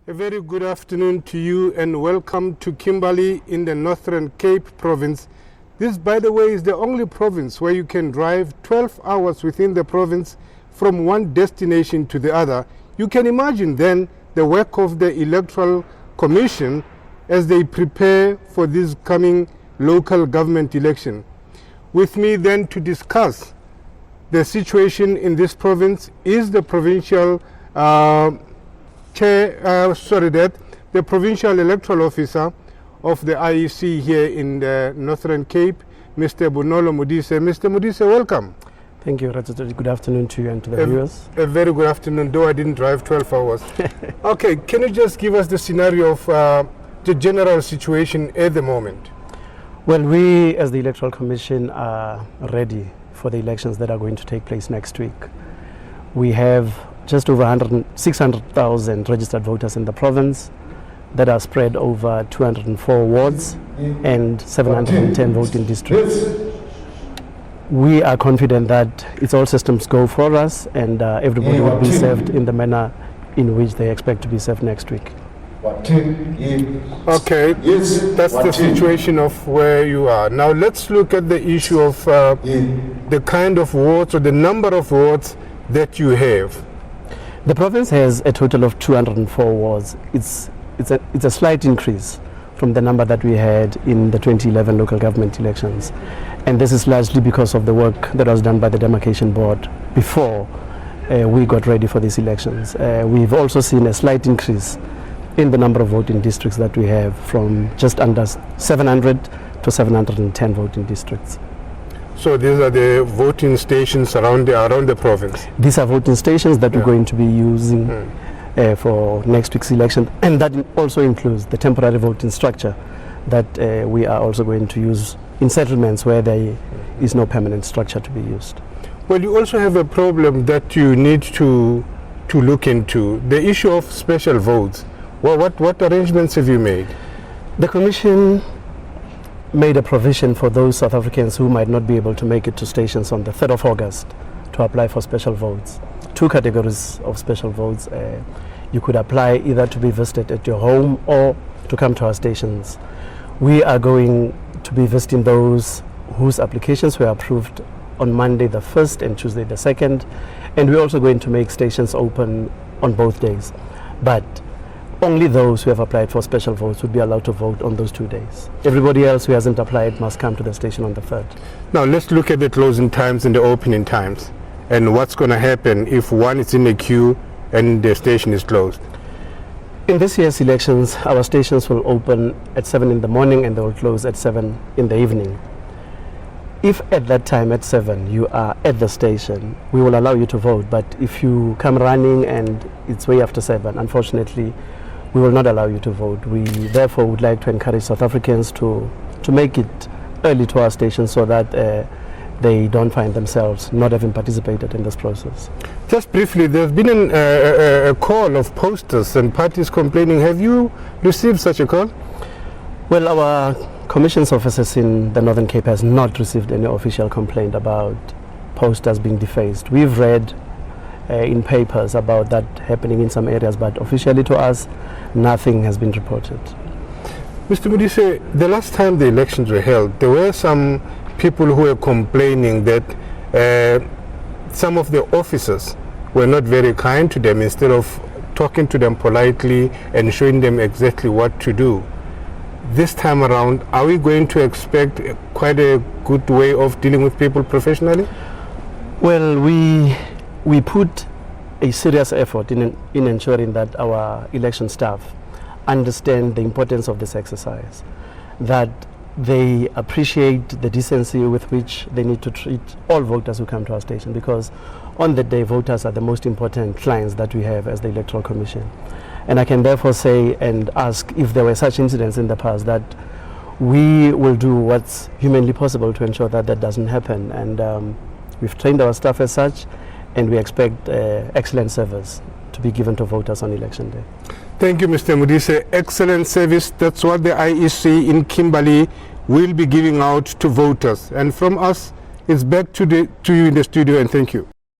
A very good afternoon to you and welcome to Kimberley in the Northern Cape province. This, by the way, is the only province where you can drive 12 hours within the province from one destination to the other. You can imagine then the work of the Electoral Commission as they prepare for this coming local government election. With me then to discuss the situation in this province is the provincial the provincial electoral officer of the IEC here in the Northern Cape, Mr. Bonolo Modise. Mr. Modise, welcome. Thank you, Ratsotetsi. Good afternoon to you and to the viewers. A very good afternoon, though I didn't drive 12 hours. Okay, can you just give us the scenario of the general situation at the moment? Well, we as the Electoral Commission are ready for the elections that are going to take place next week. We have just over 600,000 registered voters in the province that are spread over 204 wards and 710 voting districts. We are confident that it's all systems go for us and everybody will be served in the manner in which they expect to be served next week. Okay, that's the situation of where you are. Now let's look at the issue of the kind of wards or the number of wards that you have. The province has a total of 204 wards. It's a slight increase from the number that we had in the 2011 local government elections. And this is largely because of the work that was done by the demarcation board before we got ready for these elections. We've also seen a slight increase in the number of voting districts that we have from just under 700 to 710 voting districts. So these are the voting stations around the province? These are voting stations that we're going to be using for next week's election, and that also includes the temporary voting structure that we are also going to use in settlements where there is no permanent structure to be used. Well, you also have a problem that you need to look into, the issue of special votes. Well, what arrangements have you made? The Commission made a provision for those South Africans who might not be able to make it to stations on the 3rd of August to apply for special votes. Two categories of special votes. You could apply either to be visited at your home or to come to our stations. We are going to be visiting those whose applications were approved on Monday the 1st and Tuesday the 2nd, and we're also going to make stations open on both days. But only those who have applied for special votes would be allowed to vote on those 2 days. Everybody else who hasn't applied must come to the station on the 3rd. Now let's look at the closing times and the opening times and what's going to happen if one is in a queue and the station is closed. In this year's elections, our stations will open at 7 in the morning and they will close at 7 in the evening. If at that time at 7 you are at the station, we will allow you to vote, but if you come running and it's way after 7, unfortunately, we will not allow you to vote. We therefore would like to encourage South Africans to make it early to our stations so that they don't find themselves not having participated in this process. Just briefly, there's been a call of posters and parties complaining. Have you received such a call? Well, our Commission's offices in the Northern Cape has not received any official complaint about posters being defaced. We've read in papers about that happening in some areas, but officially to us, nothing has been reported. Mr. Modise, the last time the elections were held, there were some people who were complaining that some of the officers were not very kind to them instead of talking to them politely and showing them exactly what to do. This time around, are we going to expect quite a good way of dealing with people professionally? Well, we put a serious effort in ensuring that our election staff understand the importance of this exercise, that they appreciate the decency with which they need to treat all voters who come to our station, because on the day voters are the most important clients that we have as the Electoral Commission. And I can therefore say and ask if there were such incidents in the past that we will do what's humanly possible to ensure that that doesn't happen. And we've trained our staff as such, and we expect excellent service to be given to voters on election day. Thank you, Mr. Modise. Excellent service. That's what the IEC in Kimberley will be giving out to voters. And from us, it's back to you in the studio, and thank you.